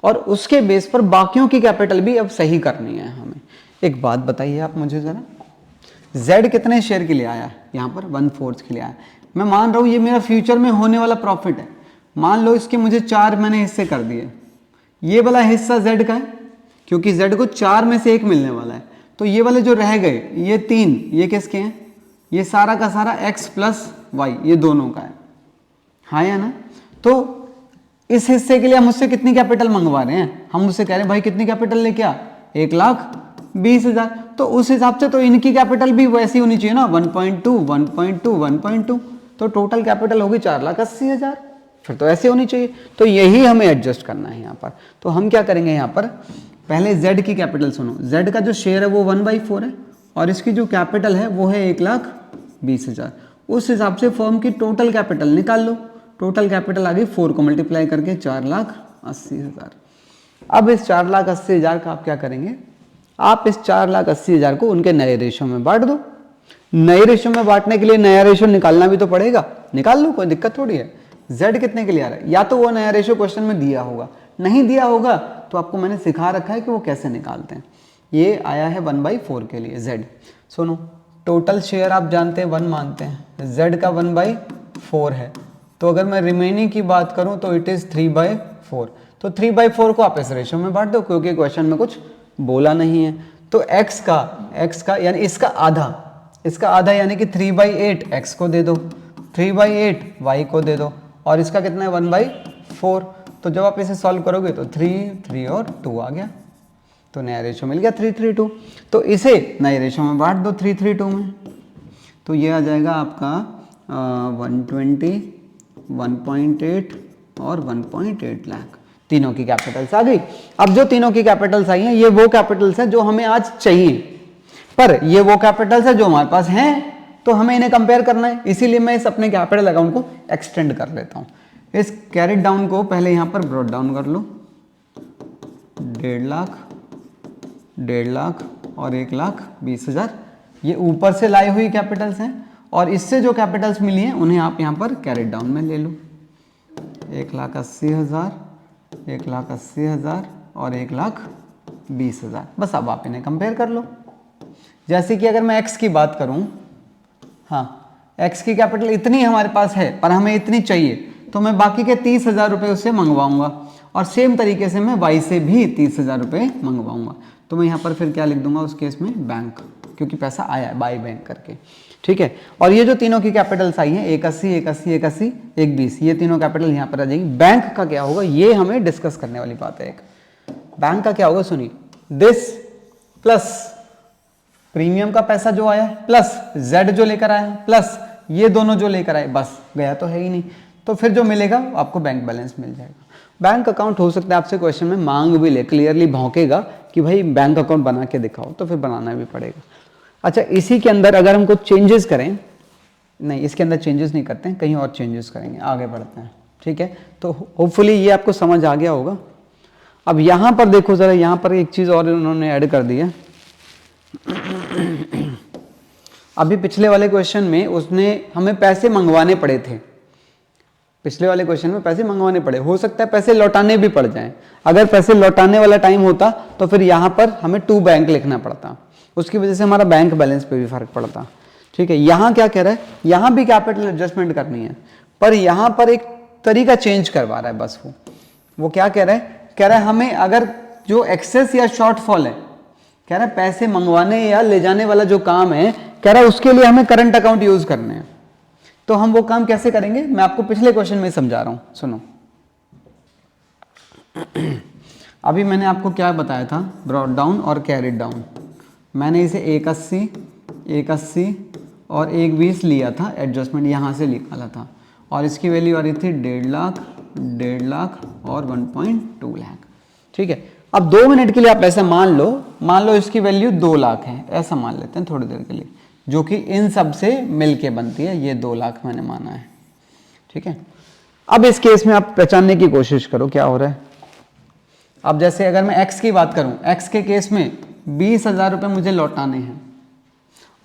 और उसके बेस पर बाकियों की कैपिटल भी अब सही करनी है हमें। एक बात बताइए आप मुझे जरा, Z कितने शेयर के लिए आया है, यहाँ पर 1/4 के लिए आया। मैं मान रहा हूँ ये मेरा फ्यूचर में होने वाला प्रॉफिट है, मान लो इसके मुझे 4 मैंने हिस्से कर दिए, ये वाला हिस्सा Z का है क्योंकि Z को 4 में से 1 मिलने वाला है, तो ये वाले जो रह गए ये 3, ये किसके हैं, ये सारा का सारा X प्लस Y ये दोनों का है, हाँ या ना। तो इस हिस्से के लिए हम उससे कितनी कैपिटल मंगवा रहे हैं, हम उससे कह रहे हैं भाई कितनी कैपिटल लेके आ, 1,20,000, तो उस हिसाब से तो इनकी कैपिटल भी वैसी होनी चाहिए ना, 1.2 1.2 1.2, तो टोटल कैपिटल होगी 4,80,000, फिर तो ऐसे होनी चाहिए। तो यही हमें एडजस्ट करना है यहाँ पर। तो हम क्या करेंगे, यहाँ पर पहले Z की कैपिटल सुनो, Z का जो शेयर है वो 1/4 है और इसकी जो कैपिटल है वो है 1,20,000, उस हिसाब से फर्म की टोटल कैपिटल निकाल लो, टोटल कैपिटल आ गई 4 को मल्टीप्लाई करके 4,80,000। अब इस 4,80,000 का आप क्या करेंगे, आप इस 4,80,000 को उनके नए रेशो में बांट दो। नए रेशो में बांटने के लिए नया रेशो निकालना भी तो पड़ेगा, निकाल लो, कोई दिक्कत थोड़ी है। Z कितने के लिए आ रहा है, या तो वो नया रेशो क्वेश्चन में दिया होगा, नहीं दिया होगा तो आपको मैंने सिखा रखा है कि वो कैसे निकालते हैं। ये आया है 1/4 के लिए Z। सुनो, टोटल शेयर आप जानते हैं 1 मानते हैं, Z का 1/4 है, तो अगर मैं रिमेनिंग की बात करूं तो इट इज 3/4, तो 3/4 को आप इस रेशो में बांट दो क्योंकि क्वेश्चन में कुछ बोला नहीं है। तो x का यानी इसका आधा यानी कि 3/8 x को दे दो, 3/8 y को दे दो, और इसका कितना है 1/4। तो जब आप इसे सॉल्व करोगे तो 3 और 2 आ गया, तो नया रेशो मिल गया 3:3:2। तो इसे नए रेशो में बांट दो 3:3:2 में, तो ये आ जाएगा आपका 120, 1.8 और 1.8 लाख। तीनों की कैपिटल्स आ गई। अब जो तीनों की कैपिटल्स आई हैं ये वो कैपिटल्स हैं जो हमें आज चाहिए, पर ये वो कैपिटल्स है जो हमारे पास हैं, तो हमें इन्हें कंपेयर करना है। इसीलिए मैं इस अपने कैपिटल अकाउंट को एक्सटेंड कर लेता हूं। इस कैरेट डाउन को पहले यहां पर ब्रॉट डाउन कर लो, 1.5 लाख, 1.5 लाख और 1,20,000। ये ऊपर से लाई हुई कैपिटल्स हैं, और इससे जो कैपिटल्स मिली हैं उन्हें आप यहां पर कैरेट डाउन में ले लो। 1,80,000, 1,80,000 और 1,20,000। बस अब आप इन्हें कंपेयर कर लो। जैसे कि अगर मैं x की बात करूं, हाँ x की कैपिटल इतनी हमारे पास है पर हमें इतनी चाहिए, तो मैं बाकी के 30,000 रुपये उससे मंगवाऊंगा, और सेम तरीके से मैं y से भी 30,000 रुपये मंगवाऊंगा। तो मैं यहाँ पर फिर क्या लिख दूंगा उस केस में, बैंक, क्योंकि पैसा आया है बाय बैंक करके, ठीक है। और ये जो तीनों की कैपिटल्स आई हैं 81, 81, 81, 120, ये तीनों कैपिटल यहाँ पर आ जाएगी। बैंक का क्या होगा ये हमें डिस्कस करने वाली बात है। एक बैंक का क्या होगा सुनिए, दिस प्लस प्रीमियम का पैसा जो आया प्लस z जो लेकर आया प्लस ये दोनों जो लेकर आए, बस गया तो है ही नहीं, तो फिर जो मिलेगा आपको बैंक बैलेंस मिल जाएगा। बैंक अकाउंट हो सकता है आपसे क्वेश्चन में मांग भी ले, क्लियरली भौंकेगा कि भाई बैंक अकाउंट बना के दिखाओ, तो फिर बनाना भी पड़ेगा। अच्छा, इसी के अंदर अगर हम कुछ चेंजेस करें, नहीं इसके अंदर चेंजेस नहीं करते हैं, कहीं और चेंजेस करेंगे, आगे बढ़ते हैं, ठीक है। तो होपफुली ये आपको समझ आ गया होगा। अब यहाँ पर देखो ज़रा, यहाँ पर एक चीज़ और उन्होंने ऐड कर दी है। अभी पिछले वाले क्वेश्चन में उसने हमें पैसे मंगवाने पड़े थे, पिछले वाले क्वेश्चन में पैसे मंगवाने पड़े, हो सकता है पैसे लौटाने भी पड़ जाएं। अगर पैसे लौटाने वाला टाइम होता तो फिर यहाँ पर हमें टू बैंक लिखना पड़ता, उसकी वजह से हमारा बैंक बैलेंस पे भी फर्क पड़ता, ठीक है। यहाँ क्या कह रहा है, यहाँ भी कैपिटल एडजस्टमेंट करनी है, पर यहाँ पर एक तरीका चेंज करवा रहा है बस। वो क्या कह रहा है, कह रहा है हमें अगर जो एक्सेस या शॉर्टफॉल है, कह रहा है पैसे मंगवाने या ले जाने वाला जो काम है, कह रहा है उसके लिए हमें करंट अकाउंट यूज करने हैं। तो हम वो काम कैसे करेंगे, मैं आपको पिछले क्वेश्चन में समझा रहा हूं, सुनो। अभी मैंने आपको क्या बताया था, ब्रॉट डाउन और कैरेट डाउन। मैंने इसे 180, 180 और 120 लिया था, एडजस्टमेंट यहां से निकाला था, और इसकी वैल्यू आ रही थी 1.5 लाख, 1.5 लाख और 1.2 लाख, ठीक है। अब 2 मिनट के लिए आप ऐसा मान लो इसकी वैल्यू 2 लाख है, ऐसा मान लेते हैं थोड़ी देर के लिए, जो कि इन सब से मिलके बनती है, ये 2 लाख मैंने माना है, ठीक है। अब इस केस में आप पहचानने की कोशिश करो क्या हो रहा है। अब जैसे अगर मैं x की बात करूं, x के केस में 20,000 रुपये मुझे लौटाने हैं,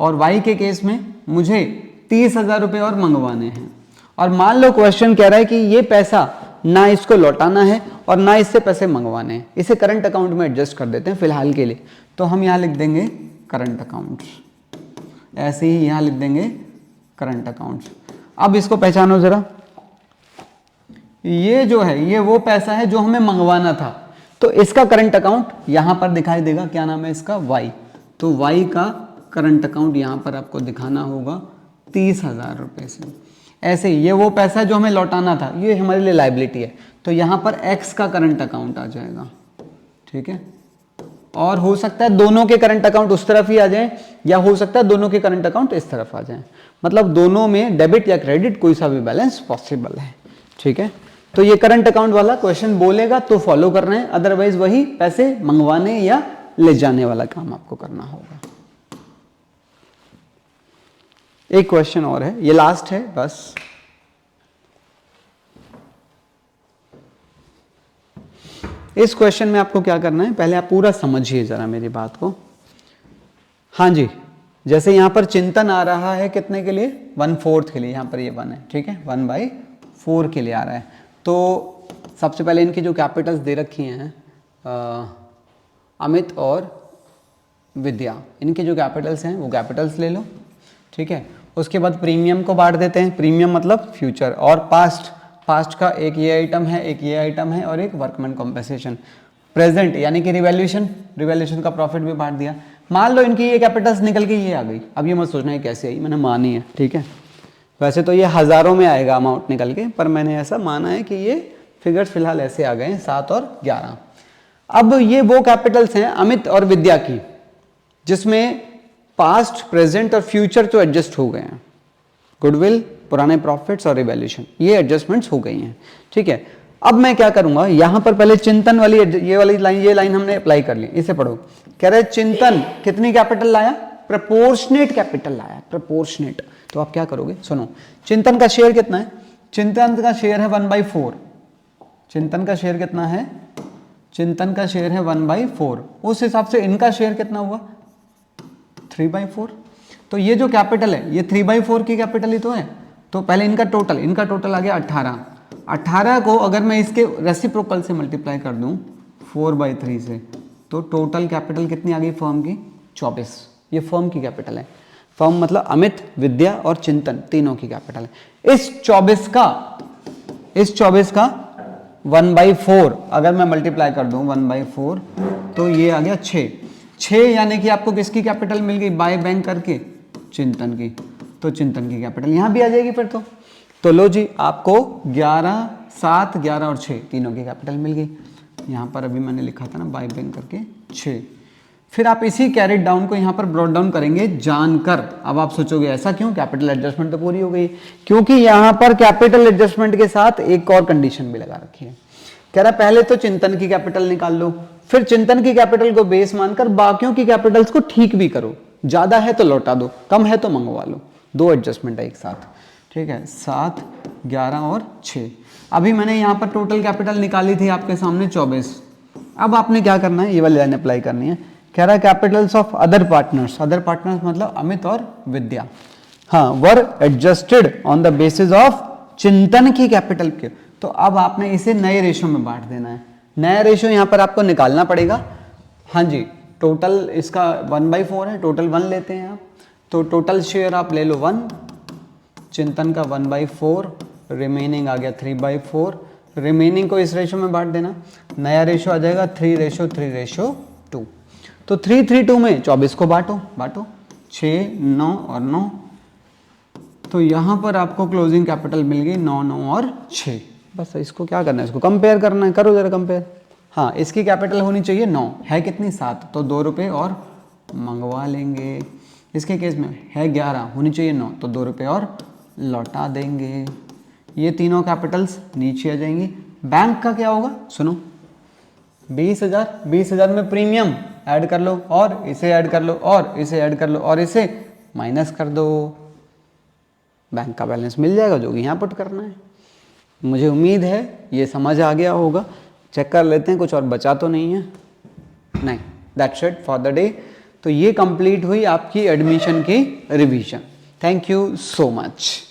और y के केस में मुझे 30,000 रुपये और मंगवाने हैं, और मान लो क्वेश्चन कह रहा है कि ये पैसा ना इसको लौटाना है और ना इससे पैसे मंगवाने हैं, इसे करंट अकाउंट में एडजस्ट कर देते हैं फिलहाल के लिए। तो हम यहाँ लिख देंगे करंट अकाउंट, ऐसे ही यहाँ लिख देंगे करंट अकाउंट। अब इसको पहचानो जरा, ये जो है ये वो पैसा है जो हमें मंगवाना था, तो इसका करंट अकाउंट यहां पर दिखाई देगा, क्या नाम है इसका, y। तो y का करंट अकाउंट यहां पर आपको दिखाना होगा 30,000 रुपये से। ऐसे ही ये वो पैसा है जो हमें लौटाना था, ये हमारे लिए लायबिलिटी है, तो यहां पर x का करंट अकाउंट आ जाएगा, ठीक है। और हो सकता है दोनों के करंट अकाउंट उस तरफ ही आ जाए, या हो सकता है दोनों के करंट अकाउंट इस तरफ आ जाए, मतलब दोनों में डेबिट या क्रेडिट कोई सा भी बैलेंस पॉसिबल है, ठीक है। तो ये करंट अकाउंट वाला क्वेश्चन बोलेगा तो फॉलो करना है, अदरवाइज वही पैसे मंगवाने या ले जाने वाला काम आपको करना होगा। एक क्वेश्चन और है, ये लास्ट है बस। इस क्वेश्चन में आपको क्या करना है, पहले आप पूरा समझिए जरा मेरी बात को। हाँ जी, जैसे यहां पर चिंतन आ रहा है कितने के लिए, 1/4 के लिए, यहां पर ये 1 है, ठीक है, 1/4 के लिए आ रहा है। तो सबसे पहले इनकी जो कैपिटल्स दे रखी हैं अमित और विद्या, इनके जो कैपिटल्स हैं वो कैपिटल्स ले लो, ठीक है। उसके बाद प्रीमियम को बांट देते हैं, प्रीमियम मतलब फ्यूचर, और पास्ट का एक ये आइटम है, एक ये आइटम है, और एक वर्कमैन कॉम्पेंसेशन। प्रेजेंट यानी कि रिवैल्यूएशन का प्रॉफिट भी बांट दिया। मान लो इनकी ये कैपिटल्स निकल के ये आ गई, अब ये मत सोचना है कैसे आई, मैंने मानी है, ठीक है। वैसे तो ये हज़ारों में आएगा अमाउंट निकल के, पर मैंने ऐसा माना है कि ये फिगर्स फिलहाल ऐसे आ गए हैं, 7 और 11। अब ये वो कैपिटल्स हैं अमित और विद्या की जिसमें पास्ट, प्रेजेंट और फ्यूचर तो एडजस्ट हो गए हैं। गुडविल, पुराने प्रॉफिट्स और रिवैल्यूएशन, ये एडजस्टमेंट्स हो गई हैं, ठीक है। अब मैं क्या करूंगा, यहां पर पहले चिंतन वाली ये लाइन हमने अप्लाई कर ली, इसे पढ़ो। कह रहे चिंतन कितनी कैपिटल लाया, प्रपोर्शनेट कैपिटल लाया, प्रपोर्शनेट। तो आप क्या करोगे, सुनो, चिंतन का शेयर कितना है, चिंतन का शेयर है 1/4। चिंतन का शेयर कितना है, चिंतन का शेयर है 1/4। उस हिसाब से इनका शेयर कितना हुआ, 3/4। तो ये जो कैपिटल है ये 3/4 की कैपिटल ही तो है। तो पहले इनका टोटल आ गया 18। 18 को अगर मैं इसके रेसिप्रोकल से मल्टीप्लाई कर दूं 4/3 से, तो टोटल कैपिटल कितनी आ गई फर्म की, 24। ये फर्म की कैपिटल है। फर्म मतलब अमित, विद्या और चिंतन, तीनों की कैपिटल है। इस 24 का 1/4 अगर मैं मल्टीप्लाई कर दूं 1/4, तो ये आ गया 6 यानी कि आपको किसकी कैपिटल मिल गई, बाय बैंक करके चिंतन की। तो चिंतन की कैपिटल यहां भी आ जाएगी फिर तो लो जी, आपको 11, 7, 11 और 6 तीनों की कैपिटल मिल गई। यहां पर अभी मैंने लिखा था ना बाय बैंक करके 6। फिर आप इसी कैरिड डाउन को यहां पर ब्रॉट डाउन करेंगे जानकर। अब आप सोचोगे ऐसा क्यों, कैपिटल एडजस्टमेंट तो पूरी हो गई, क्योंकि यहां पर कैपिटल एडजस्टमेंट के साथ एक और कंडीशन भी लगा रखी है। कह रहा पहले तो चिंतन की कैपिटल निकाल लो, फिर चिंतन की कैपिटल को बेस मानकर बाकियों की कैपिटल्स को ठीक भी करो, ज्यादा है तो लौटा दो, कम है तो मंगवा लो। 2 एडजस्टमेंट है एक साथ, ठीक है, 7, 11 और 6। अभी मैंने यहाँ पर टोटल कैपिटल निकाली थी आपके सामने 24। अब आपने क्या करना है, ये वाली लाइन अप्लाई करनी है। कह रहा है कैपिटल्स ऑफ अदर पार्टनर्स मतलब अमित और विद्या, हाँ, were adjusted on the basis of Chintan की कैपिटल के। तो अब आपने इसे नए रेशो में बांट देना है। नया रेशो यहाँ पर आपको निकालना पड़ेगा। हाँ जी, टोटल इसका 1/4 है, टोटल 1 लेते हैं आप, तो टोटल शेयर आप ले लो 1, चिंतन का 1/4, रिमेनिंग आ गया 3/4। रिमेनिंग को इस रेशो में बांट देना, नया रेशो आ जाएगा 3:3:2। तो 3:3:2 में 24 को बांटो 6, 9 और 9। तो यहां पर आपको क्लोजिंग कैपिटल मिल गई 9, 9 और 6। बस इसको क्या करना है, इसको कंपेयर करना है, करो जरा कंपेयर। हाँ, इसकी कैपिटल होनी चाहिए 9, है कितनी 7, तो 2 रुपये और मंगवा लेंगे। इसके केस में है 11, होनी चाहिए 9, तो 2 रुपये और लौटा देंगे। ये तीनों कैपिटल्स नीचे आ जाएंगी। बैंक का क्या होगा, सुनो, 20,000 में प्रीमियम ऐड कर लो और इसे ऐड कर लो और इसे ऐड कर लो और इसे माइनस कर दो, बैंक का बैलेंस मिल जाएगा जो कि यहाँ पुट करना है। मुझे उम्मीद है ये समझ आ गया होगा। चेक कर लेते हैं कुछ और बचा तो नहीं है, नहीं, that's it for the day. तो ये कंप्लीट हुई आपकी एडमिशन की revision. Thank you so much.